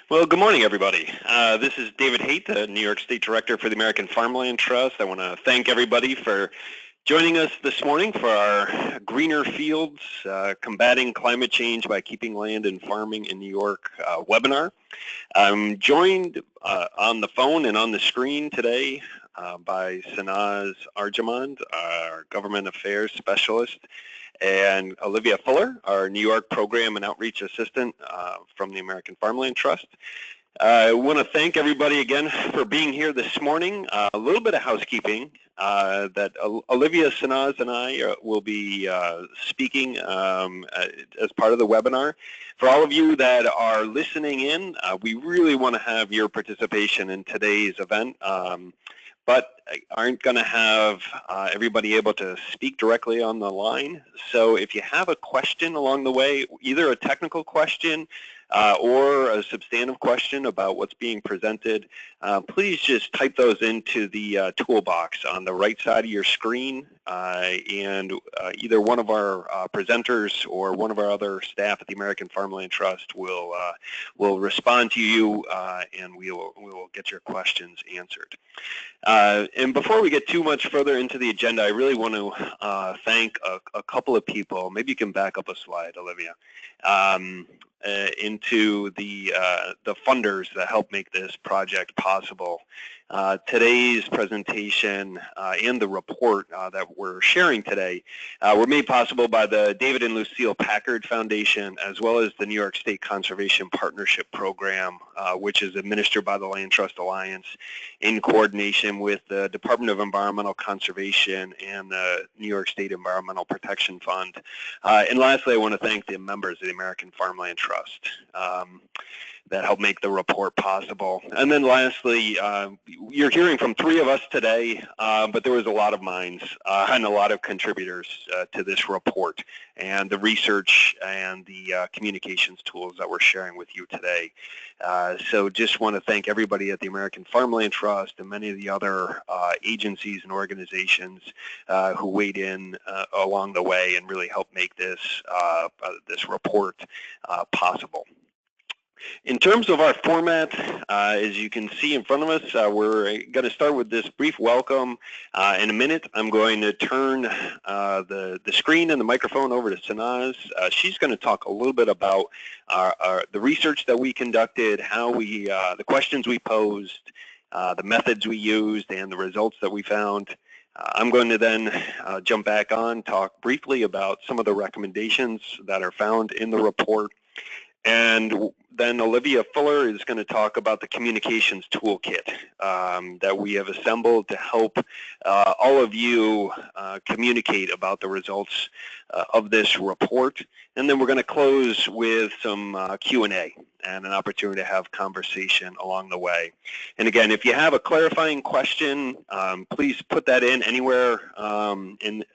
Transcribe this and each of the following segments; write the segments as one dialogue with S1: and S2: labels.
S1: Well, good morning, everybody. This is David Haight, the New York State Director for the American Farmland Trust. I want to thank everybody for joining us this morning for our Greener Fields, Combating Climate Change by Keeping Land and Farming in New York webinar. I'm joined on the phone and on the screen today by Sanaz Arjamand, our Government Affairs Specialist, and Olivia Fuller, our New York Program and Outreach Assistant from the American Farmland Trust. I want to thank everybody again for being here this morning. A little bit of housekeeping that Olivia, Sanaz, and I will be speaking as part of the webinar. For all of you that are listening in, we really want to have your participation in today's event. But aren't going to have everybody able to speak directly on the line. So if you have a question along the way, either a technical question or a substantive question about what's being presented, please just type those into the toolbox on the right side of your screen, and either one of our presenters or one of our other staff at the American Farmland Trust will respond to you, and we will get your questions answered. And before we get too much further into the agenda, I really want to thank a couple of people. Maybe you can back up a slide, Olivia, into the funders that help make this project possible. Today's presentation and the report that we're sharing today were made possible by the David and Lucille Packard Foundation, as well as the New York State Conservation Partnership Program, which is administered by the Land Trust Alliance in coordination with the Department of Environmental Conservation and the New York State Environmental Protection Fund. And lastly, I want to thank the members of the American Farmland Trust that helped make the report possible. And then lastly, you're hearing from three of us today, but there was a lot of minds and a lot of contributors to this report and the research and the communications tools that we're sharing with you today. So just want to thank everybody at the American Farmland Trust and many of the other agencies and organizations who weighed in along the way and really helped make this, this report possible. In terms of our format, as you can see in front of us, we're going to start with this brief welcome. In a minute, I'm going to turn the screen and the microphone over to Sanaz. She's going to talk a little bit about the research that we conducted, how we, the questions we posed, the methods we used, and the results that we found. I'm going to then jump back on, talk briefly about some of the recommendations that are found in the report. And then Olivia Fuller is going to talk about the communications toolkit that we have assembled to help all of you communicate about the results of this report. And then we're going to close with some Q&A and an opportunity to have conversation along the way. And again, if you have a clarifying question, please put that in anywhere in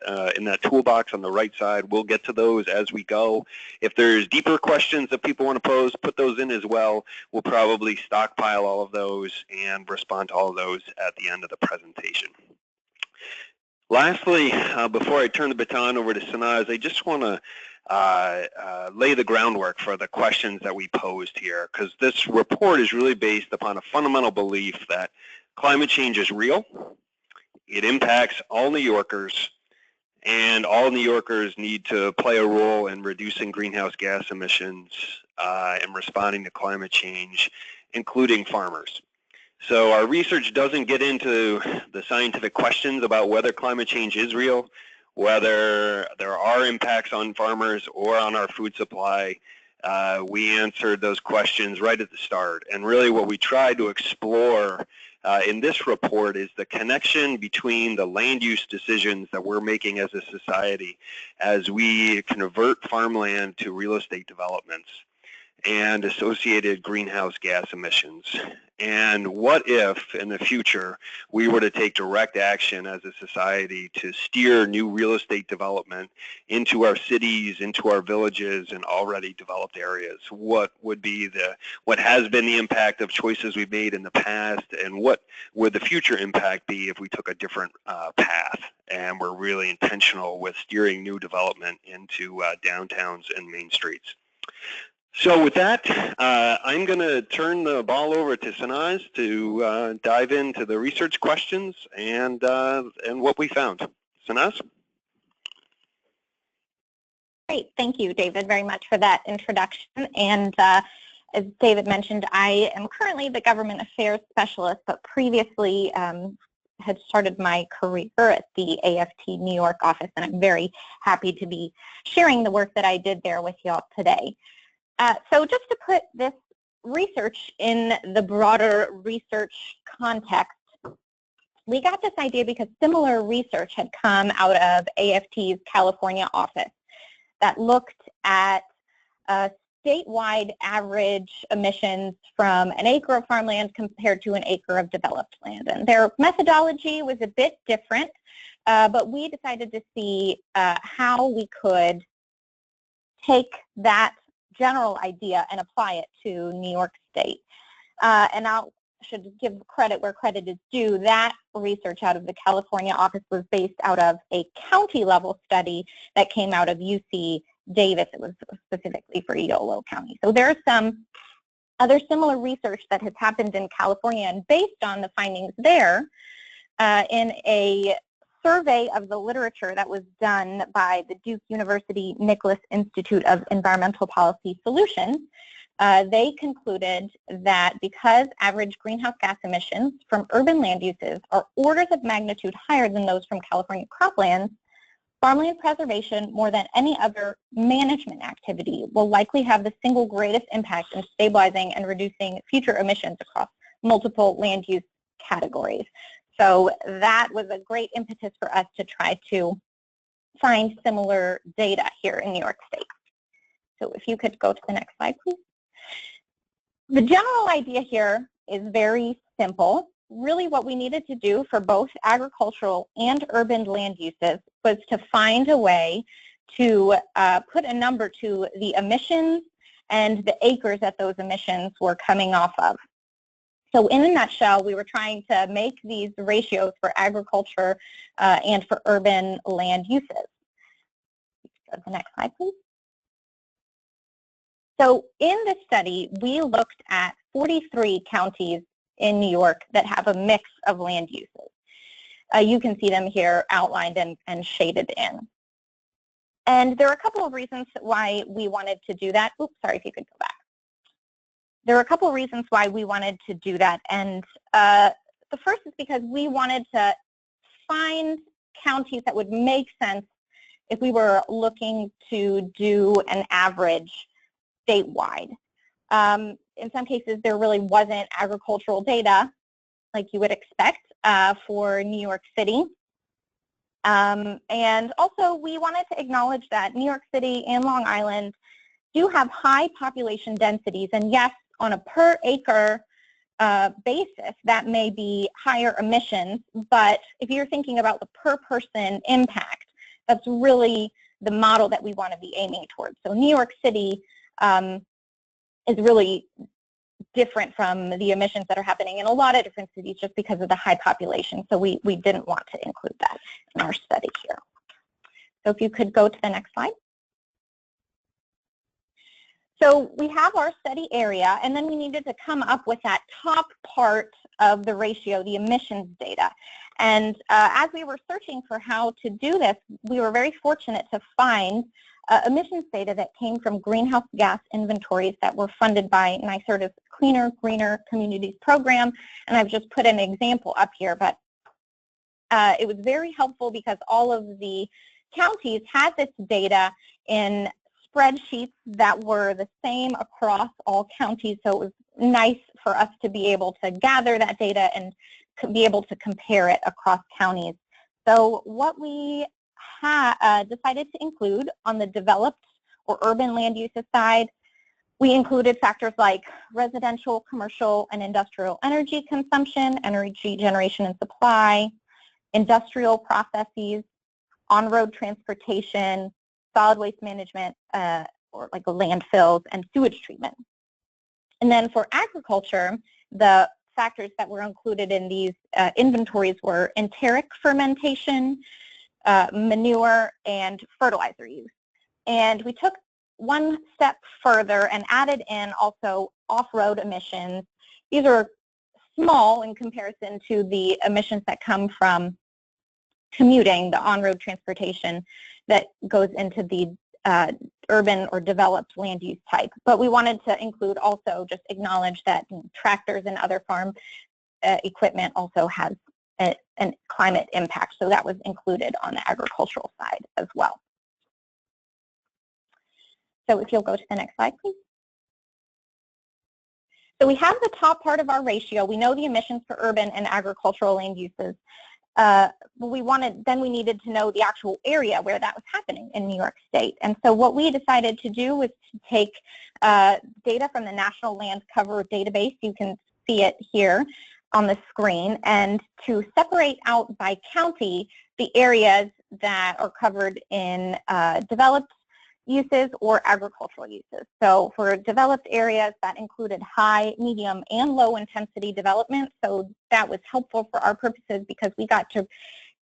S1: that toolbox on the right side. We'll get to those as we go. If there's deeper questions that people want to pose, put those in as well. We'll probably stockpile all of those and respond to all of those at the end of the presentation. Lastly, before I turn the baton over to Sanaz, I just want to lay the groundwork for the questions that we posed here, because this report is really based upon a fundamental belief that climate change is real, it impacts all New Yorkers, and all New Yorkers need to play a role in reducing greenhouse gas emissions and responding to climate change, including farmers. So our research doesn't get into the scientific questions about whether climate change is real, whether there are impacts on farmers or on our food supply. We answered those questions right at the start. And really what we tried to explore in this report is the connection between the land use decisions that we're making as a society as we convert farmland to real estate developments and associated greenhouse gas emissions. And what if, in the future, we were to take direct action as a society to steer new real estate development into our cities, into our villages, and already developed areas? What would be what has been the impact of choices we've made in the past, and what would the future impact be if we took a different path and we're really intentional with steering new development into downtowns and main streets? So with that, I'm going to turn the ball over to Sanaz to dive into the research questions and what we found. Sanaz?
S2: Great, thank you, David, very much for that introduction. And as David mentioned, I am currently the government affairs specialist, but previously had started my career at the AFT New York office, and I'm very happy to be sharing the work that I did there with y'all today. So just to put this research in the broader research context, we got this idea because similar research had come out of AFT's California office that looked at statewide average emissions from an acre of farmland compared to an acre of developed land. And their methodology was a bit different, but we decided to see how we could take that general idea and apply it to New York State. And I should give credit where credit is due. That research out of the California office was based out of a county level study that came out of UC Davis. It was specifically for Yolo County. So there's some other similar research that has happened in California, and based on the findings there, in a survey of the literature that was done by the Duke University Nicholas Institute of Environmental Policy Solutions, they concluded that because average greenhouse gas emissions from urban land uses are orders of magnitude higher than those from California croplands, farmland preservation, more than any other management activity, will likely have the single greatest impact in stabilizing and reducing future emissions across multiple land use categories. So that was a great impetus for us to try to find similar data here in New York State. So if you could go to the next slide, please. The general idea here is very simple. Really what we needed to do for both agricultural and urban land uses was to find a way to put a number to the emissions and the acres that those emissions were coming off of. So in a nutshell, we were trying to make these ratios for agriculture and for urban land uses. Go to the next slide, please. So in this study, we looked at 43 counties in New York that have a mix of land uses. You can see them here outlined and shaded in. And there are a couple of reasons why we wanted to do that. Oops, sorry, if you could go back. There are a couple of reasons why we wanted to do that. And the first is because we wanted to find counties that would make sense if we were looking to do an average statewide. In some cases, there really wasn't agricultural data like you would expect for New York City. And also, we wanted to acknowledge that New York City and Long Island do have high population densities, and yes, on a per acre basis, that may be higher emissions, but if you're thinking about the per person impact, that's really the model that we want to be aiming towards. So New York City is really different from the emissions that are happening in a lot of different cities just because of the high population. So we didn't want to include that in our study here. So if you could go to the next slide. So we have our study area, and then we needed to come up with that top part of the ratio, the emissions data. And as we were searching for how to do this, we were very fortunate to find emissions data that came from greenhouse gas inventories that were funded by NYSERDA's Cleaner, Greener Communities program. And I've just put an example up here, but it was very helpful because all of the counties had this data in spreadsheets that were the same across all counties, so it was nice for us to be able to gather that data and be able to compare it across counties. So what we decided to include on the developed or urban land uses side, we included factors like residential, commercial, and industrial energy consumption, energy generation and supply, industrial processes, on-road transportation, solid waste management, or like landfills, and sewage treatment. And then for agriculture, the factors that were included in these inventories were enteric fermentation, manure, and fertilizer use. And we took one step further and added in also off-road emissions. These are small in comparison to the emissions that come from commuting, the on-road transportation that goes into the urban or developed land use type. But we wanted to include also, just acknowledge that tractors and other farm equipment also has a climate impact. So that was included on the agricultural side as well. So if you'll go to the next slide, please. So we have the top part of our ratio. We know the emissions for urban and agricultural land uses. Then we needed to know the actual area where that was happening in New York State. And so what we decided to do was to take data from the National Land Cover Database. You can see it here on the screen, and to separate out by county the areas that are covered in developed uses or agricultural uses. So for developed areas, that included high, medium, and low intensity development. So that was helpful for our purposes because we got to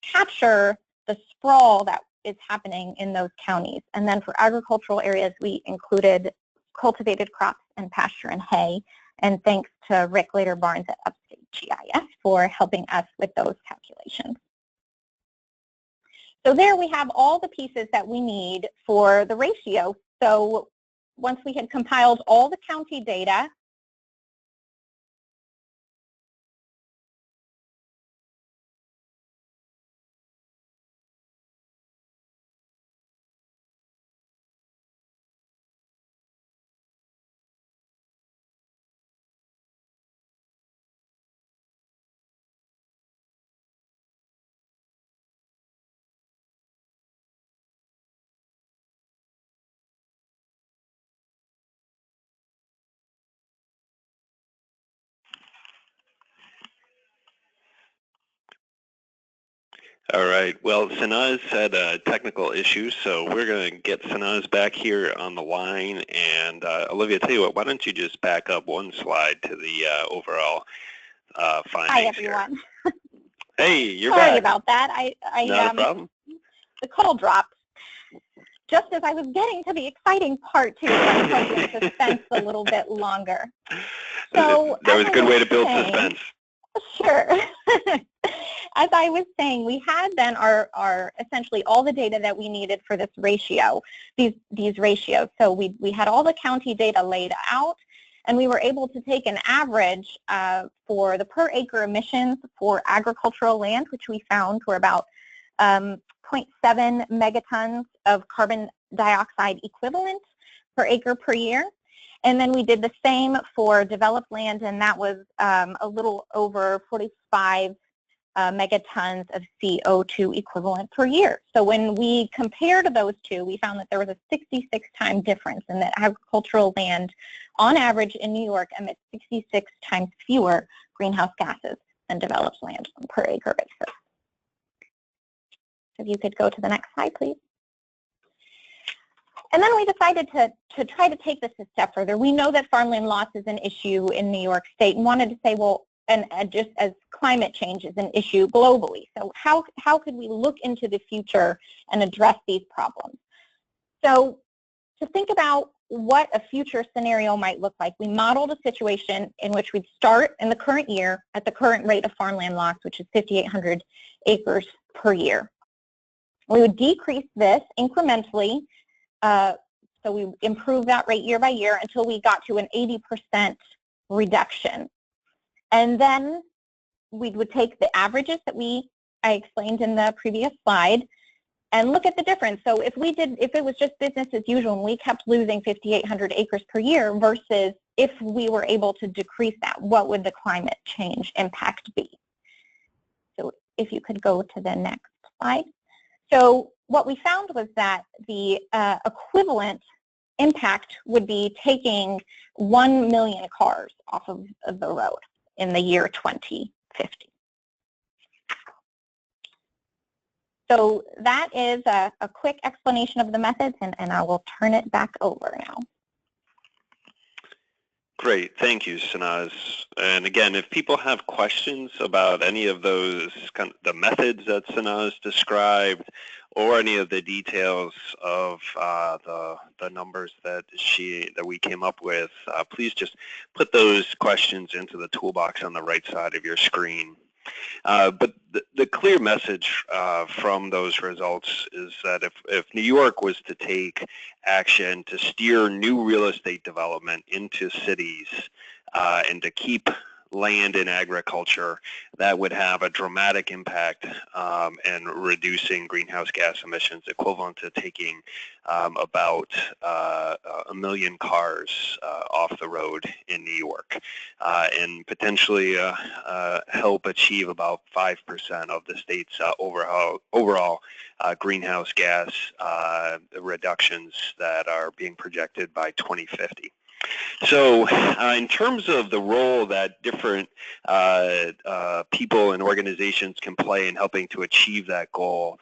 S2: capture the sprawl that is happening in those counties. And then for agricultural areas, we included cultivated crops and pasture and hay. And thanks to Rick Later-Barnes at Upstate GIS for helping us with those calculations. So there we have all the pieces that we need for the ratio. So once we had compiled all the county data,
S1: All right. Well, Sanaz had technical issues, so we're going to get Sanaz back here on the line. And Olivia, tell you what, why don't you just back up one slide to the overall findings.
S2: Hi, everyone.
S1: Here. Hey, you're
S2: Sorry
S1: back.
S2: about that.
S1: Not a problem.
S2: The call dropped just as I was getting to the exciting part, too. I'm hoping suspense a little bit longer. So
S1: that was a good way to build suspense.
S2: Sure. As I was saying, we had then our essentially all the data that we needed for this ratio, these ratios. So we had all the county data laid out, and we were able to take an average for the per acre emissions for agricultural land, which we found were about 0.7 megatons of carbon dioxide equivalent per acre per year. And then we did the same for developed land, and that was a little over 45 megatons of CO2 equivalent per year. So when we compared those two, we found that there was a 66-time difference in that agricultural land, on average in New York, emits 66 times fewer greenhouse gases than developed land on per acre basis. If you could go to the next slide, please. And then we decided to try to take this a step further. We know that farmland loss is an issue in New York State, and wanted to say, well, and just as climate change is an issue globally, so how could we look into the future and address these problems? So to think about what a future scenario might look like, we modeled a situation in which we'd start in the current year at the current rate of farmland loss, which is 5,800 acres per year. We would decrease this incrementally. So we improve that rate year by year until we got to an 80% reduction. And then we would take the averages that I explained in the previous slide and look at the difference. So if it was just business as usual and we kept losing 5,800 acres per year versus if we were able to decrease that, what would the climate change impact be? So if you could go to the next slide. So what we found was that the equivalent impact would be taking 1 million cars off of the road in the year 2050. So that is a quick explanation of the methods, and I will turn it back over now.
S1: Great, thank you, Sanaz. And again, if people have questions about any of those, the methods that Sanaz described, or any of the details of the numbers that we came up with, please just put those questions into the toolbox on the right side of your screen. But the clear message from those results is that if New York was to take action to steer new real estate development into cities and to keep land in agriculture, that would have a dramatic impact in reducing greenhouse gas emissions, equivalent to taking about 1 million cars off the road in New York, and potentially help achieve about 5% of the state's overall greenhouse gas reductions that are being projected by 2050. So in terms of the role that different people and organizations can play in helping to achieve that goal,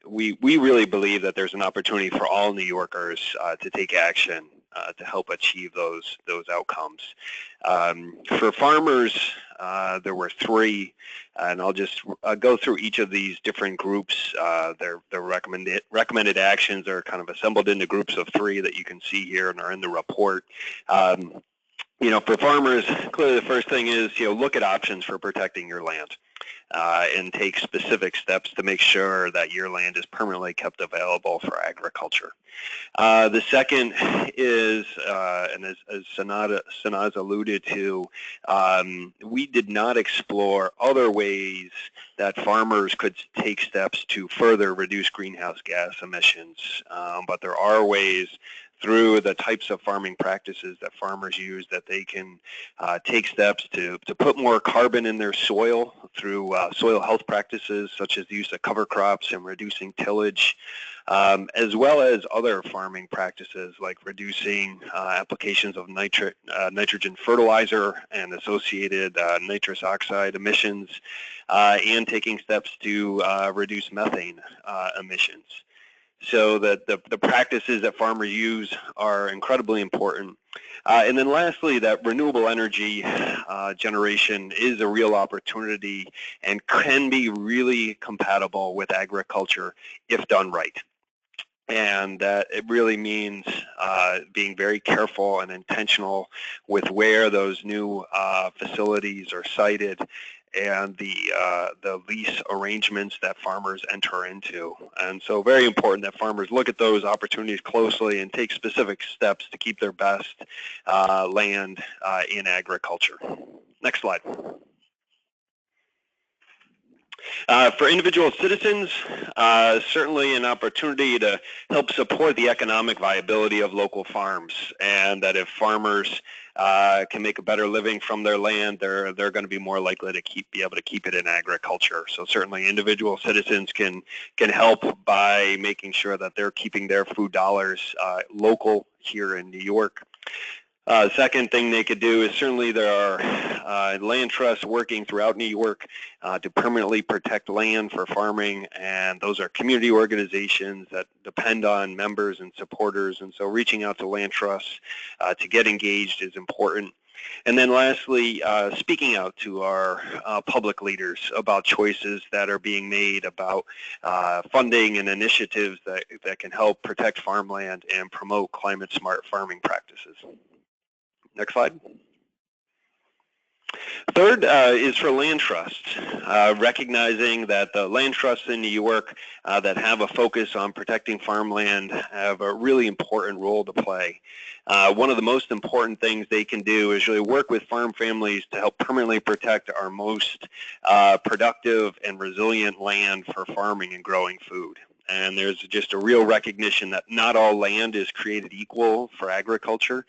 S1: we really believe that there's an opportunity for all New Yorkers to take action to help achieve those outcomes. For farmers, there were 3, and I'll just go through each of these different groups. Their recommended actions are kind of assembled into groups of 3 that you can see here and are in the report. For farmers, clearly the first thing is, look at options for protecting your land. And take specific steps to make sure that your land is permanently kept available for agriculture. The second is, and as Sanaz alluded to, we did not explore other ways that farmers could take steps to further reduce greenhouse gas emissions, but there are ways through the types of farming practices that farmers use that they can take steps to put more carbon in their soil through soil health practices such as the use of cover crops and reducing tillage, as well as other farming practices like reducing applications of nitrogen fertilizer and associated nitrous oxide emissions, and taking steps to reduce methane emissions. So that the practices that farmers use are incredibly important. And then lastly, that renewable energy generation is a real opportunity and can be really compatible with agriculture if done right. And that it really means being very careful and intentional with where those new facilities are sited and the lease arrangements that farmers enter into. And so very important that farmers look at those opportunities closely and take specific steps to keep their best land in agriculture. Next slide. For individual citizens, certainly an opportunity to help support the economic viability of local farms, and that if farmers can make a better living from their land, they're going to be more likely to be able to keep it in agriculture. So certainly individual citizens can help by making sure that they're keeping their food dollars local here in New York. Second thing they could do is certainly there are land trusts working throughout New York to permanently protect land for farming, and those are community organizations that depend on members and supporters, and so reaching out to land trusts to get engaged is important. And then lastly, speaking out to our public leaders about choices that are being made about funding and initiatives that can help protect farmland and promote climate-smart farming practices. Next slide. Third is for land trusts, recognizing that the land trusts in New York that have a focus on protecting farmland have a really important role to play. One of the most important things they can do is really work with farm families to help permanently protect our most productive and resilient land for farming and growing food. And there's just a real recognition that not all land is created equal for agriculture,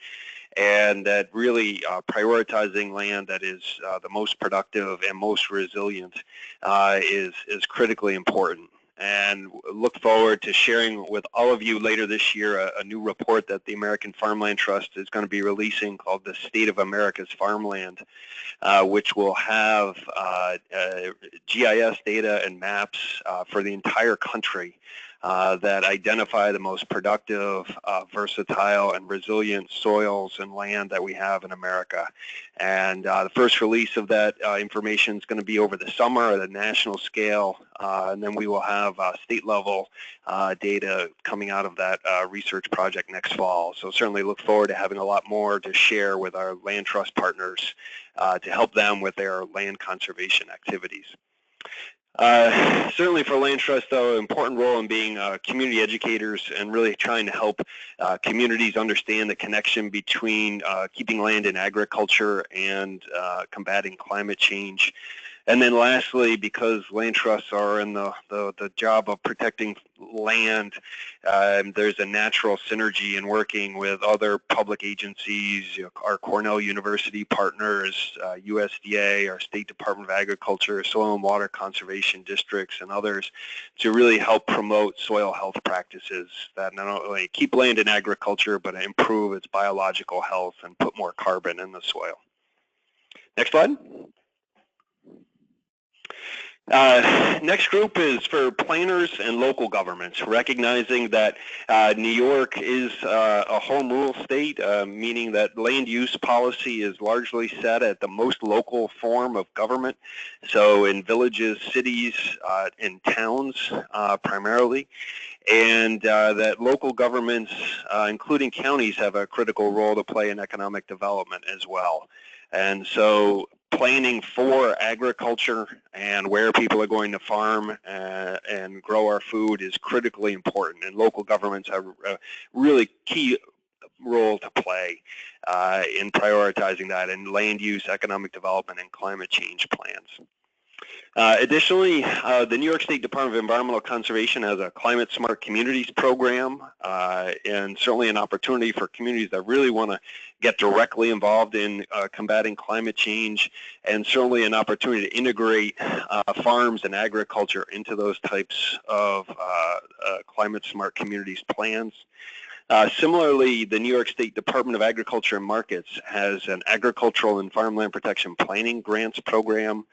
S1: and that really prioritizing land that is the most productive and most resilient is critically important. And look forward to sharing with all of you later this year a new report that the American Farmland Trust is going to be releasing called the State of America's Farmland, which will have GIS data and maps for the entire country that identify the most productive, versatile, and resilient soils and land that we have in America. And the first release of that information is going to be over the summer at a national scale, and then we will have state-level data coming out of that research project next fall. So certainly look forward to having a lot more to share with our land trust partners to help them with their land conservation activities. Certainly for land trust, though, an important role in being community educators and really trying to help communities understand the connection between keeping land in agriculture and combating climate change. And then lastly, because land trusts are in the job of protecting land, there's a natural synergy in working with other public agencies, our Cornell University partners, USDA, our State Department of Agriculture, soil and water conservation districts, and others to really help promote soil health practices that not only keep land in agriculture, but improve its biological health and put more carbon in the soil. Next slide. Next group is for planners and local governments, recognizing that New York is a home rule state, meaning that land use policy is largely set at the most local form of government, so in villages, cities, and towns primarily, and that local governments, including counties, have a critical role to play in economic development as well. And so planning for agriculture and where people are going to farm and grow our food is critically important, and local governments have a really key role to play in prioritizing that in land use, economic development, and climate change plans. Additionally, the New York State Department of Environmental Conservation has a Climate Smart Communities program, and certainly an opportunity for communities that really want to get directly involved in combating climate change, and certainly an opportunity to integrate farms and agriculture into those types of Climate Smart Communities plans. Similarly, the New York State Department of Agriculture and Markets has an Agricultural and Farmland Protection Planning Grants program.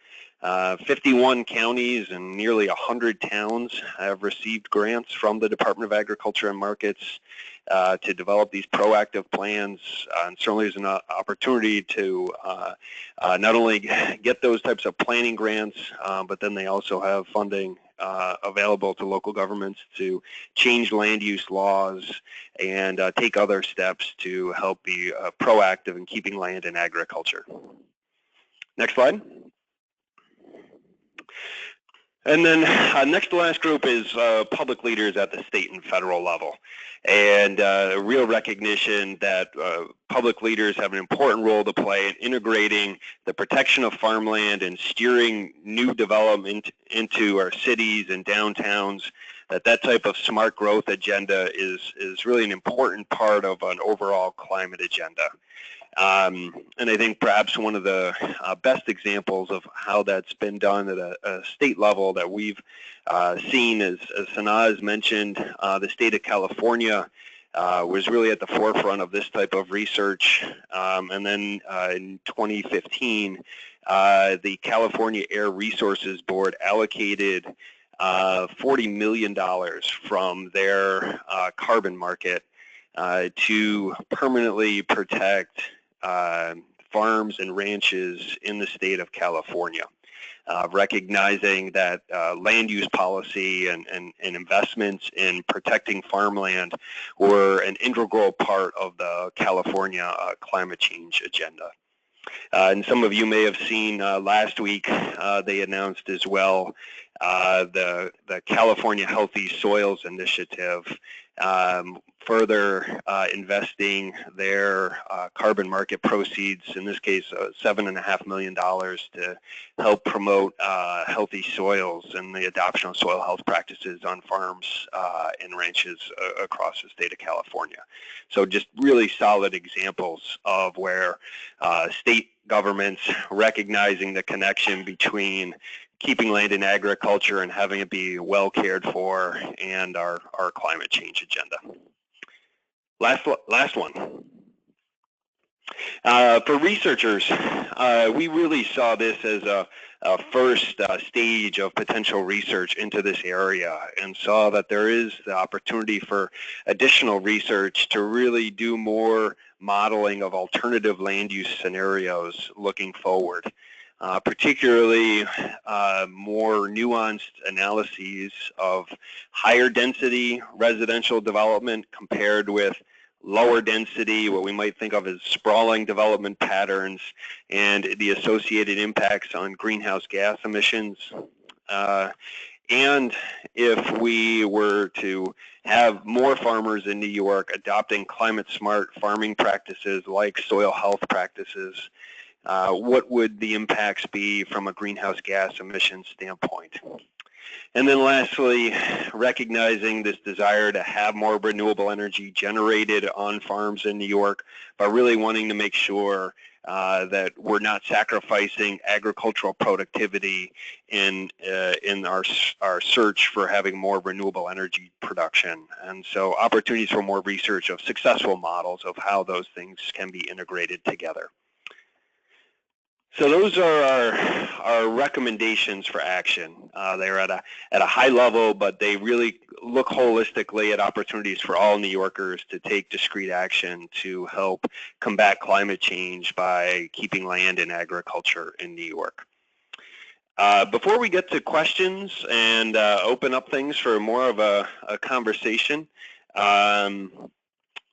S1: 51 counties and nearly 100 towns have received grants from the Department of Agriculture and Markets to develop these proactive plans, and certainly there's an opportunity to not only get those types of planning grants, but then they also have funding available to local governments to change land use laws and take other steps to help be proactive in keeping land in agriculture. Next slide. And then next to last group is public leaders at the state and federal level, and a real recognition that public leaders have an important role to play in integrating the protection of farmland and steering new development into our cities and downtowns. That type of smart growth agenda is really an important part of an overall climate agenda. And I think perhaps one of the best examples of how that's been done at a state level that we've seen is, as Sanaz mentioned, the state of California was really at the forefront of this type of research. And then in 2015, the California Air Resources Board allocated $40 million from their carbon market to permanently protect farms and ranches in the state of California, recognizing that land use policy and investments in protecting farmland were an integral part of the California climate change agenda. And some of you may have seen last week they announced as well the California Healthy Soils Initiative, further investing their carbon market proceeds, in this case $7.5 million, to help promote healthy soils and the adoption of soil health practices on farms and ranches across the state of California. So just really solid examples of where state governments recognizing the connection between keeping land in agriculture and having it be well cared for and our climate change agenda. Last one. For researchers, we really saw this as a first stage of potential research into this area and saw that there is the opportunity for additional research to really do more modeling of alternative land use scenarios looking forward. Particularly more nuanced analyses of higher density residential development compared with lower density, what we might think of as sprawling development patterns, and the associated impacts on greenhouse gas emissions. And if we were to have more farmers in New York adopting climate-smart farming practices like soil health practices, what would the impacts be from a greenhouse gas emissions standpoint? And then lastly, recognizing this desire to have more renewable energy generated on farms in New York, but really wanting to make sure that we're not sacrificing agricultural productivity in our search for having more renewable energy production. And so opportunities for more research of successful models of how those things can be integrated together. So those are our recommendations for action. They're at a high level, but they really look holistically at opportunities for all New Yorkers to take discrete action to help combat climate change by keeping land and agriculture in New York. Before we get to questions and open up things for more of a conversation, I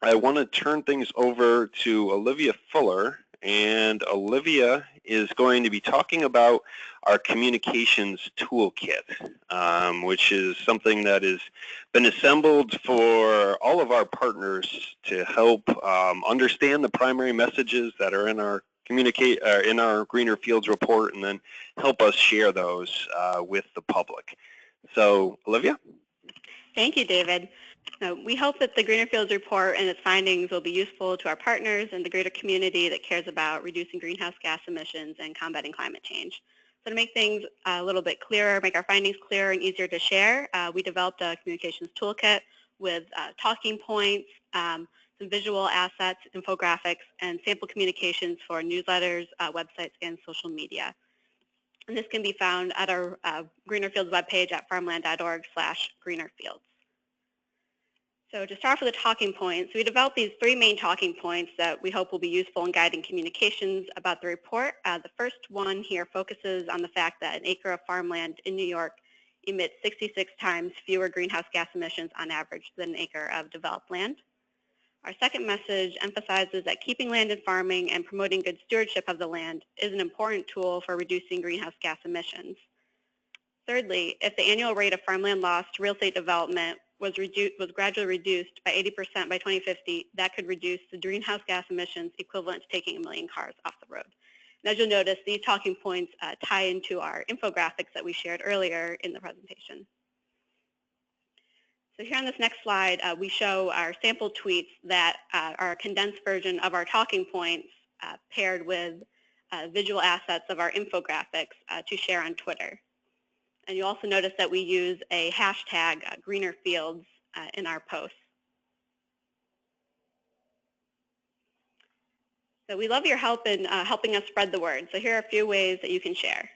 S1: want to turn things over to Olivia Fuller. And Olivia is going to be talking about our communications toolkit, which is something that has been assembled for all of our partners to help understand the primary messages that are in our in our Greener Fields report, and then help us share those with the public. So, Olivia?
S3: Thank you, David. We hope that the Greener Fields report and its findings will be useful to our partners and the greater community that cares about reducing greenhouse gas emissions and combating climate change. So to make things a little bit clearer, make our findings clearer and easier to share, we developed a communications toolkit with talking points, some visual assets, infographics, and sample communications for newsletters, websites, and social media. And this can be found at our Greener Fields webpage at farmland.org/greenerfields. So to start off with the talking points, we developed these 3 main talking points that we hope will be useful in guiding communications about the report. The first one here focuses on the fact that an acre of farmland in New York emits 66 times fewer greenhouse gas emissions on average than an acre of developed land. Our second message emphasizes that keeping land in farming and promoting good stewardship of the land is an important tool for reducing greenhouse gas emissions. Thirdly, if the annual rate of farmland loss to real estate development was gradually reduced by 80% by 2050, that could reduce the greenhouse gas emissions equivalent to taking 1 million cars off the road. And as you'll notice, these talking points tie into our infographics that we shared earlier in the presentation. So here on this next slide, we show our sample tweets that are a condensed version of our talking points paired with visual assets of our infographics to share on Twitter. And you also notice that we use a hashtag, #GreenerFields, in our posts. So we love your help in helping us spread the word. So here are a few ways that you can share.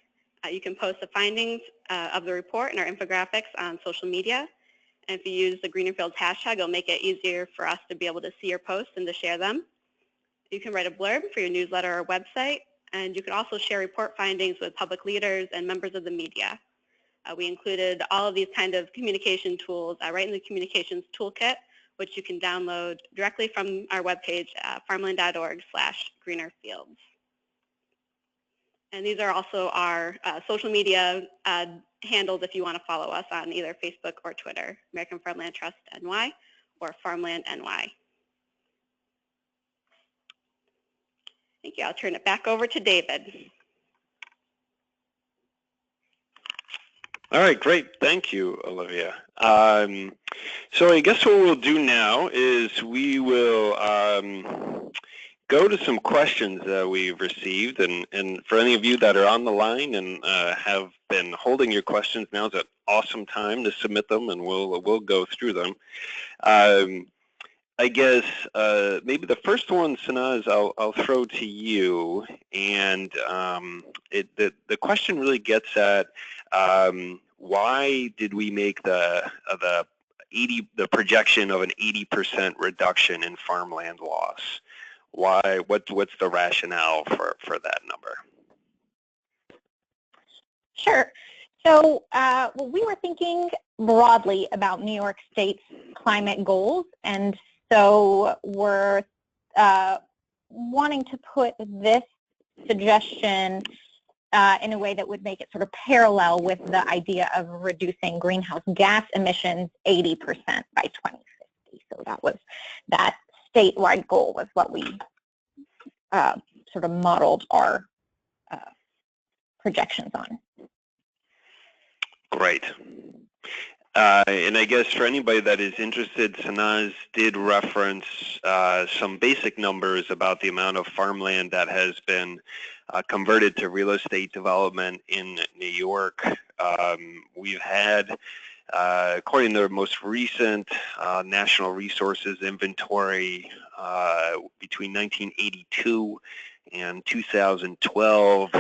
S3: You can post the findings of the report and our infographics on social media. And if you use the Greener Fields hashtag, it'll make it easier for us to be able to see your posts and to share them. You can write a blurb for your newsletter or website. And you can also share report findings with public leaders and members of the media. We included all of these kind of communication tools right in the communications toolkit, which you can download directly from our webpage, farmland.org/greenerfields. And these are also our social media handles if you want to follow us on either Facebook or Twitter, American Farmland Trust NY or Farmland NY. Thank you. I'll turn it back over to David.
S1: All right, great. Thank you, Olivia. So I guess what we'll do now is we will go to some questions that we've received. And for any of you that are on the line and have been holding your questions, now's an awesome time to submit them, and we'll go through them. I guess maybe the first one, Sanaz, I'll throw to you, and the question really gets at why did we make the projection of an 80% reduction in farmland loss? Why? What's the rationale for that number?
S2: Sure. So well, we were thinking broadly about New York State's climate goals, and so we're wanting to put this suggestion in a way that would make it sort of parallel with the idea of reducing greenhouse gas emissions 80% by 2050. So that statewide goal was what we sort of modeled our projections on.
S1: Great. And I guess for anybody that is interested, Sanaz did reference some basic numbers about the amount of farmland that has been converted to real estate development in New York. We've had, according to the most recent National Resources Inventory, between 1982 and 2012,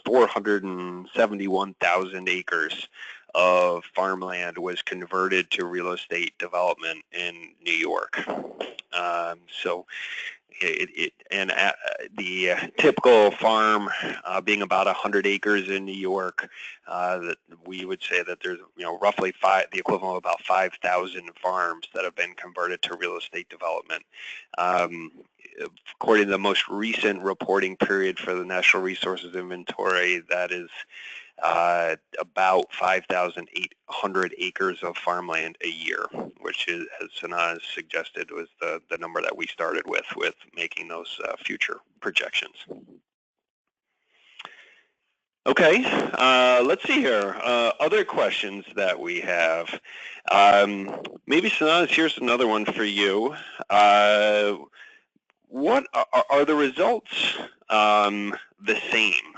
S1: 471,000 acres of farmland was converted to real estate development in New York. The typical farm being about 100 acres in New York, that we would say that there's roughly the equivalent of about 5,000 farms that have been converted to real estate development. According to the most recent reporting period for the National Resources Inventory, that is about 5,800 acres of farmland a year, which is, as Sanaz suggested, was the number that we started with making those future projections. Okay, let's see here. Other questions that we have. Maybe Sanaz, here's another one for you. What are the results the same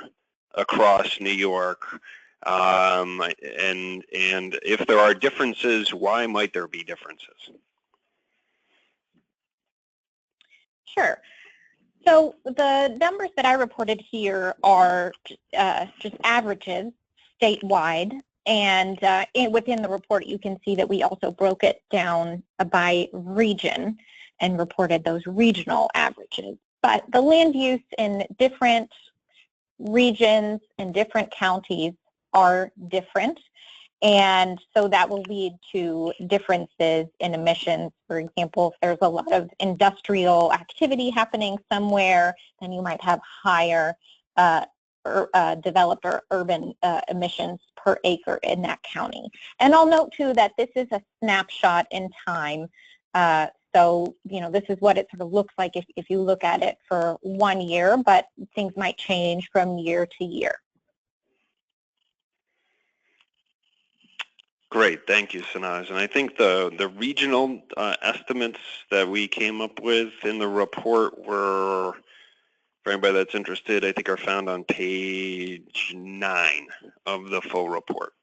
S1: across New York, and if there are differences, why might there be differences?
S2: Sure. So the numbers that I reported here are just averages statewide, and within the report you can see that we also broke it down by region and reported those regional averages. But the land use in different regions and different counties are different, and so that will lead to differences in emissions. For example, if there's a lot of industrial activity happening somewhere, then you might have higher developed or urban emissions per acre in that county. And I'll note too that this is a snapshot in time. So, this is what it sort of looks like if you look at it for 1 year, but things might change from year to year.
S1: Great, thank you, Sanaz. And I think the regional estimates that we came up with in the report were, for anybody that's interested, I think are found on page 9 of the full report.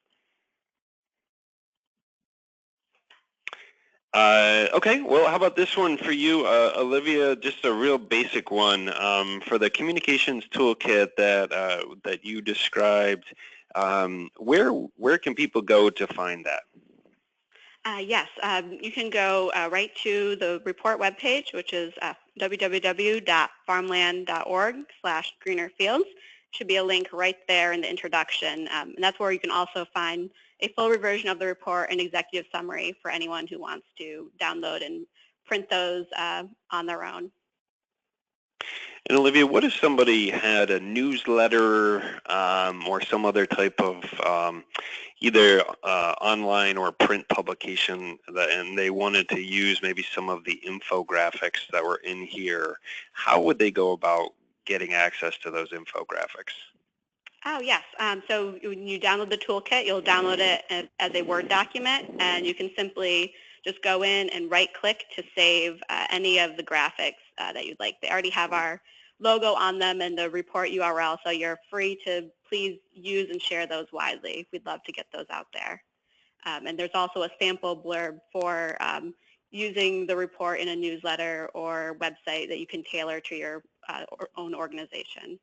S1: Okay, well, how about this one for you, Olivia? Just a real basic one for the communications toolkit that you described. Where can people go to find that?
S3: Yes, you can go right to the report webpage, which is www.farmland.org/greenerfields. Should be a link right there in the introduction, and that's where you can also find a full reversion of the report and executive summary for anyone who wants to download and print those on their own.
S1: And Olivia, what if somebody had a newsletter or some other type of either online or print publication and they wanted to use maybe some of the infographics that were in here? How would they go about getting access to those infographics?
S3: Oh, yes. So when you download the toolkit, you'll download it as a Word document, and you can simply just go in and right-click to save any of the graphics that you'd like. They already have our logo on them and the report URL, so you're free to please use and share those widely. We'd love to get those out there. And there's also a sample blurb for using the report in a newsletter or website that you can tailor to your own organization.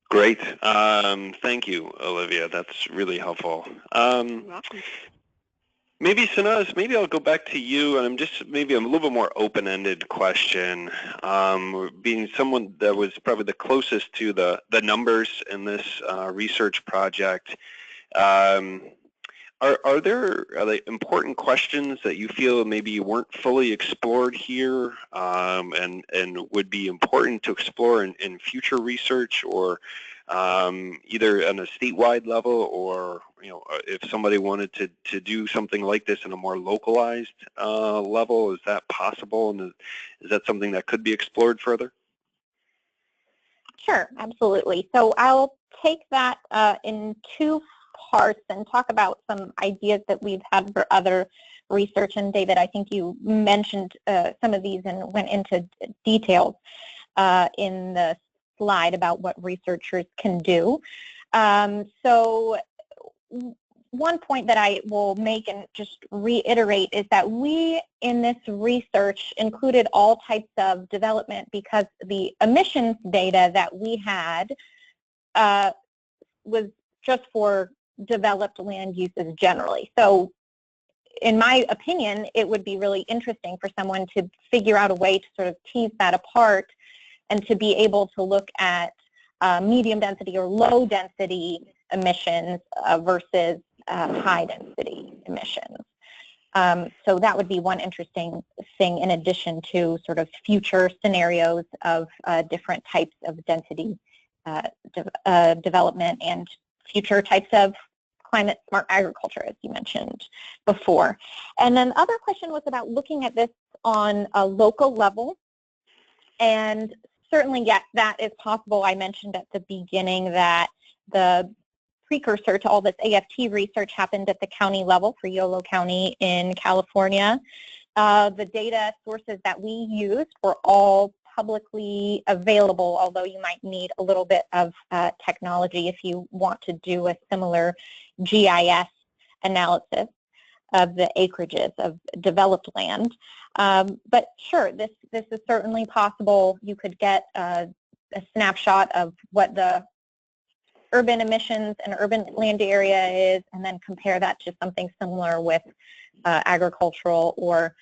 S1: Great. Thank you, Olivia. That's really helpful.
S3: You're welcome.
S1: Maybe, Sanaz, maybe I'll go back to you, and I'm just maybe a little bit more open-ended question. Being someone that was probably the closest to the numbers in this research project, are there important questions that you feel maybe you weren't fully explored here, and would be important to explore in future research, or either on a statewide level, or if somebody wanted to do something like this in a more localized level, is that possible, and is that something that could be explored further?
S2: Sure, absolutely. So I'll take that in two parts and talk about some ideas that we've had for other research. And David, I think you mentioned some of these and went into details in the slide about what researchers can do. So one point that I will make and just reiterate is that we in this research included all types of development because the emissions data that we had was just for developed land uses generally. So in my opinion, it would be really interesting for someone to figure out a way to sort of tease that apart and to be able to look at medium density or low density emissions versus high density emissions. So that would be one interesting thing in addition to sort of future scenarios of different types of density development and future types of climate smart agriculture, as you mentioned before. And then the other question was about looking at this on a local level. And certainly, yes, that is possible. I mentioned at the beginning that the precursor to all this AFT research happened at the county level for Yolo County in California. The data sources that we used were all publicly available, although you might need a little bit of technology if you want to do a similar GIS analysis of the acreages of developed land. But sure, this is certainly possible. You could get a snapshot of what the urban emissions and urban land area is, and then compare that to something similar with agricultural or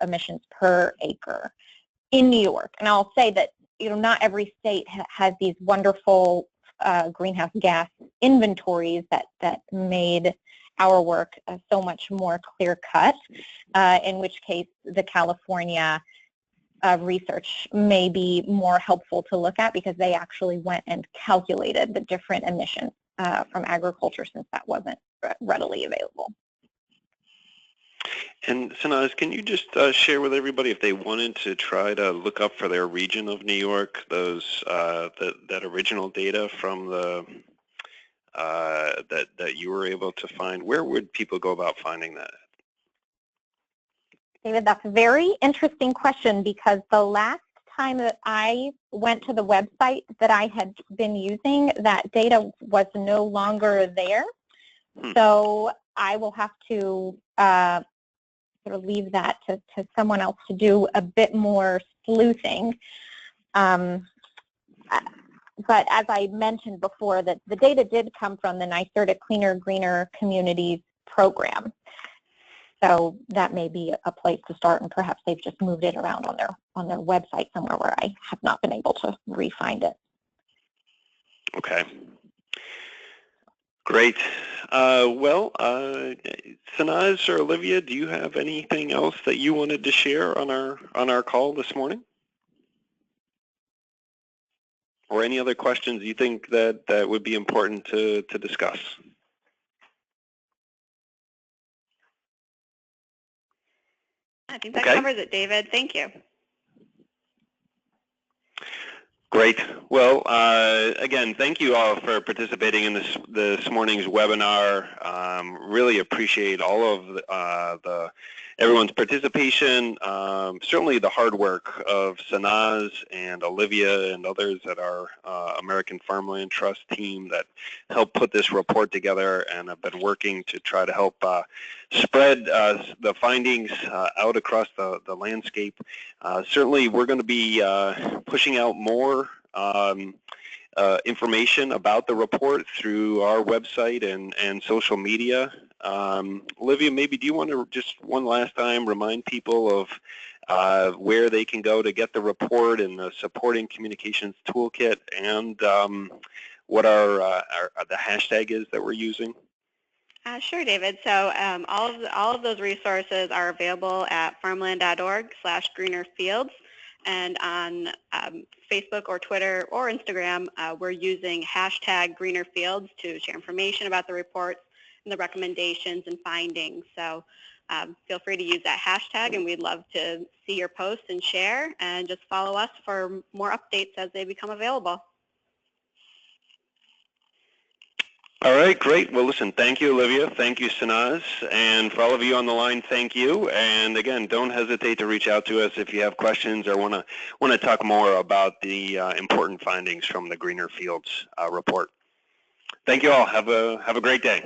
S2: emissions per acre in New York. And I'll say that not every state has these wonderful greenhouse gas inventories that made our work so much more clear-cut, in which case the California research may be more helpful to look at because they actually went and calculated the different emissions from agriculture, since that wasn't readily available.
S1: And Sanaz, can you just share with everybody, if they wanted to try to look up for their region of New York, those that original data from the that you were able to find, where would people go about finding that?
S2: David, that's a very interesting question, because the last time that I went to the website that I had been using, that data was no longer there. So I will have to sort of leave that to someone else to do a bit more sleuthing. But as I mentioned before, that the data did come from the NYSERDA Cleaner, Greener Communities program. So that may be a place to start, and perhaps they've just moved it around on their website somewhere where I have not been able to re-find it.
S1: Okay. Great. Well, Sanaz or Olivia, do you have anything else that you wanted to share on our call this morning? Or any other questions you think that would be important to discuss?
S3: I think that covers it, David. Thank you.
S1: Great. Well, again, thank you all for participating in this morning's webinar. Really appreciate all of the everyone's participation, certainly the hard work of Sanaz and Olivia and others at our American Farmland Trust team that helped put this report together and have been working to try to help spread the findings out across the landscape. Certainly we're going to be pushing out more information about the report through our website and social media. Olivia, maybe do you want to just one last time remind people of where they can go to get the report and the supporting communications toolkit, and what the hashtag is that we're using?
S3: Sure, David. So all of those resources are available at farmland.org/greenerfields. And on Facebook or Twitter or Instagram, we're using hashtag #greenerfields to share information about the reports and the recommendations and findings. So feel free to use that hashtag, and we'd love to see your posts and share, and just follow us for more updates as they become available.
S1: All right, great. Well, listen, thank you, Olivia. Thank you, Sanaz. And for all of you on the line, thank you. And again, don't hesitate to reach out to us if you have questions or want to talk more about the important findings from the Greener Fields report. Thank you all. Have a great day.